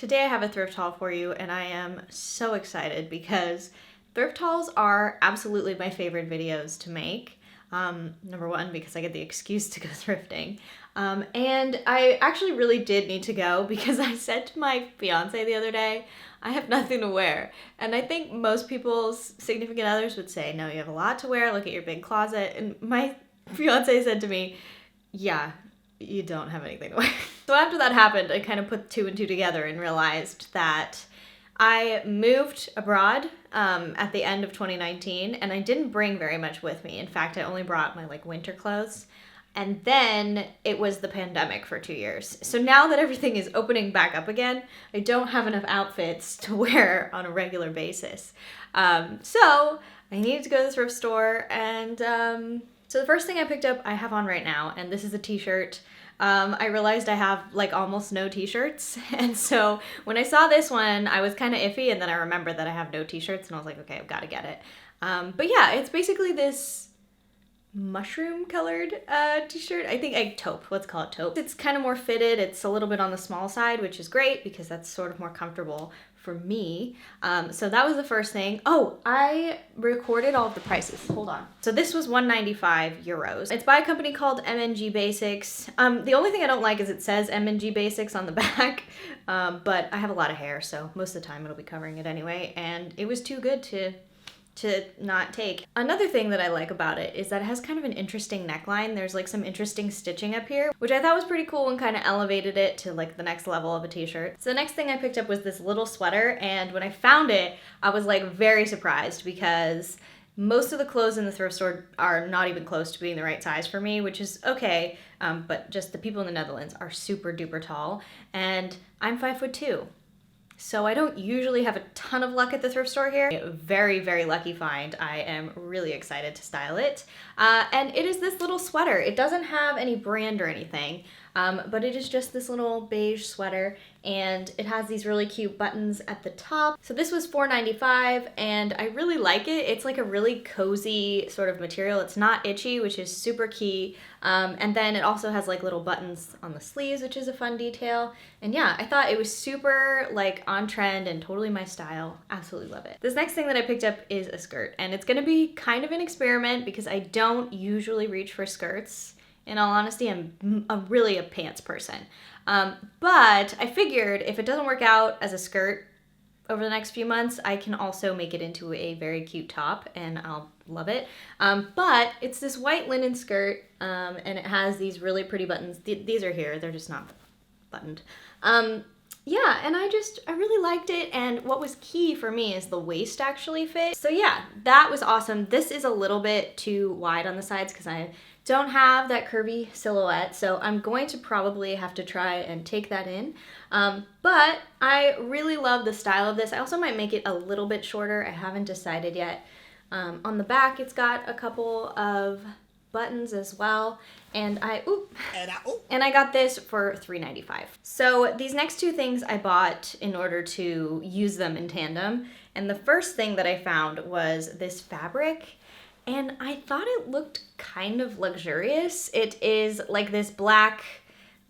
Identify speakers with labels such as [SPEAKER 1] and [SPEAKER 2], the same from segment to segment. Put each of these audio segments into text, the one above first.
[SPEAKER 1] Today I have a thrift haul for you and I am so excited because thrift hauls are absolutely my favorite videos to make. Number one, because I get the excuse to go thrifting. And I actually really did need to go because I said to my fiance the other day, I have nothing to wear. And I think most people's significant others would say, no, you have a lot to wear, look at your big closet. And my fiance said to me, yeah, you don't have anything to wear. So after that happened, I kind of put two and two together and realized that I moved abroad at the end of 2019 and I didn't bring very much with me. In fact, I only brought my winter clothes. And then it was the pandemic for 2 years. So now that everything is opening back up again, I don't have enough outfits to wear on a regular basis. So I needed to go to the thrift store and so the first thing I picked up I have on right now, and this is a t-shirt. I realized I have almost no t-shirts, and so when I saw this one I was kind of iffy, and then I remembered that I have no t-shirts and I was like, okay, I've got to get it. But yeah, it's basically this mushroom colored t-shirt. I think taupe, let's call it taupe. It's kind of more fitted, it's a little bit on the small side, which is great because that's sort of more comfortable for me. So that was the first thing. Oh, I recorded all of the prices. Hold on. So this was 195 euros. It's by a company called M&G Basics. The only thing I don't like is it says M&G Basics on the back, but I have a lot of hair, so most of the time it'll be covering it anyway, and it was too good to not take. Another thing that I like about it is that it has kind of an interesting neckline. There's some interesting stitching up here, which I thought was pretty cool and kind of elevated it to the next level of a t-shirt. So the next thing I picked up was this little sweater, and when I found it, I was very surprised because most of the clothes in the thrift store are not even close to being the right size for me, which is okay, but just the people in the Netherlands are super duper tall, and I'm 5'2". So I don't usually have a ton of luck at the thrift store here. A very, very lucky find. I am really excited to style it. And it is this little sweater. It doesn't have any brand or anything, but it is just this little beige sweater, and it has these really cute buttons at the top. So this was $4.95, and I really like it. It's a really cozy sort of material. It's not itchy, which is super key. And then it also has little buttons on the sleeves, which is a fun detail. And yeah, I thought it was super on trend and totally my style. Absolutely love it. This next thing that I picked up is a skirt, and it's gonna be kind of an experiment because I don't usually reach for skirts. In all honesty, I'm really a pants person. But I figured if it doesn't work out as a skirt over the next few months, I can also make it into a very cute top, and I'll love it. But it's this white linen skirt, and it has these really pretty buttons. These are here, they're just not buttoned. Yeah, and I really liked it, and what was key for me is the waist actually fit. So yeah, that was awesome. This is a little bit too wide on the sides because I don't have that curvy silhouette, so I'm going to probably have to try and take that in. But I really love the style of this. I also might make it a little bit shorter. I haven't decided yet. On the back, it's got a couple of buttons as well, and I got this for $3.95. So these next two things I bought in order to use them in tandem, and the first thing that I found was this fabric, and I thought it looked kind of luxurious. It is this black,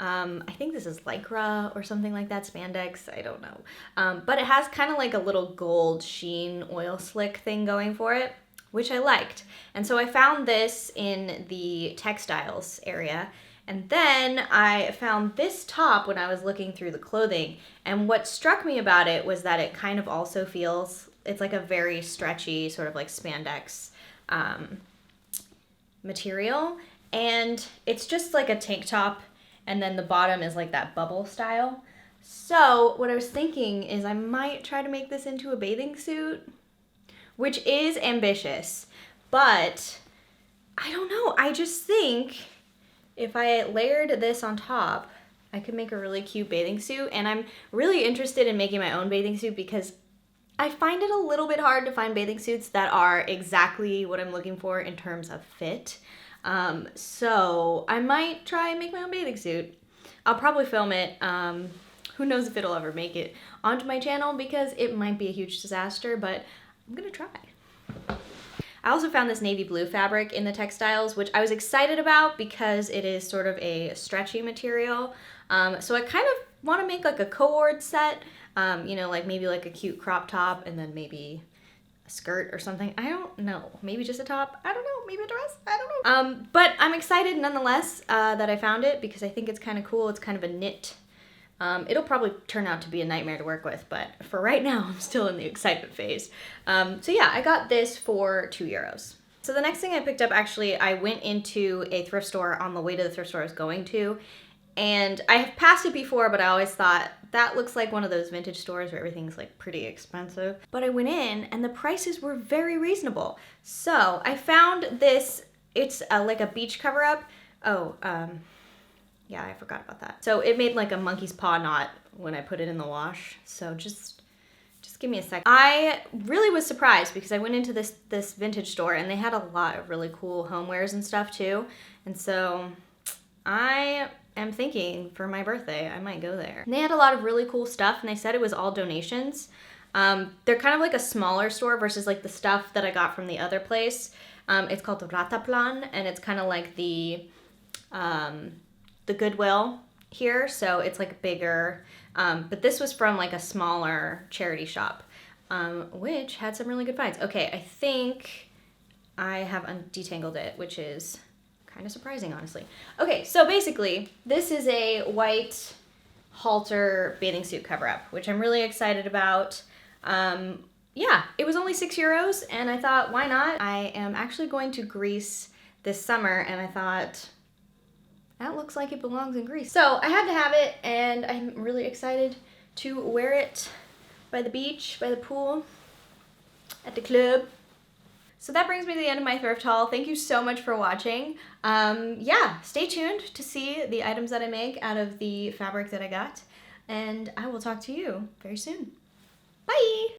[SPEAKER 1] I think this is lycra or something like that, spandex, I don't know. But it has kind of a little gold sheen oil slick thing going for it, which I liked. And so I found this in the textiles area. And then I found this top when I was looking through the clothing. And what struck me about it was that it kind of also feels, it's a very stretchy sort of spandex material. And it's just a tank top, and then the bottom is that bubble style. So what I was thinking is I might try to make this into a bathing suit, which is ambitious, but I don't know. I just think if I layered this on top, I could make a really cute bathing suit, and I'm really interested in making my own bathing suit because I find it a little bit hard to find bathing suits that are exactly what I'm looking for in terms of fit. So I might try and make my own bathing suit. I'll probably film it. Who knows if it'll ever make it onto my channel because it might be a huge disaster, but I'm gonna try. I also found this navy blue fabric in the textiles, which I was excited about because it is sort of a stretchy material. So I kind of want to make a cord set, You know, like maybe like a cute crop top and then maybe a skirt or something. I don't know. Maybe just a top. I don't know. Maybe a dress. I don't know. But I'm excited nonetheless that I found it because I think it's kind of cool. It's kind of a knit. It'll probably turn out to be a nightmare to work with, but for right now, I'm still in the excitement phase. So yeah, I got this for €2. So the next thing I picked up, actually, I went into a thrift store on the way to the thrift store I was going to, and I have passed it before, but I always thought that looks like one of those vintage stores where everything's like pretty expensive. But I went in and the prices were very reasonable. So I found this, it's like a beach cover up. Yeah, I forgot about that. So it made like a monkey's paw knot when I put it in the wash. So just give me a sec. I really was surprised because I went into this vintage store and they had a lot of really cool homewares and stuff too. And so I am thinking for my birthday, I might go there. And they had a lot of really cool stuff and they said it was all donations. They're kind of like a smaller store versus like the stuff that I got from the other place. It's called Rataplan and it's kind of like the Goodwill here. So it's like bigger. But this was from like a smaller charity shop, which had some really good finds. Okay, I think I have detangled it, which is kind of surprising, honestly. Okay, so basically, this is a white halter bathing suit cover-up, which I'm really excited about. Yeah, it was only €6, and I thought, why not? I am actually going to Greece this summer, and I thought, that looks like it belongs in Greece. So I had to have it, and I'm really excited to wear it by the beach, by the pool, at the club. So that brings me to the end of my thrift haul. Thank you so much for watching. Yeah, stay tuned to see the items that I make out of the fabric that I got, and I will talk to you very soon. Bye!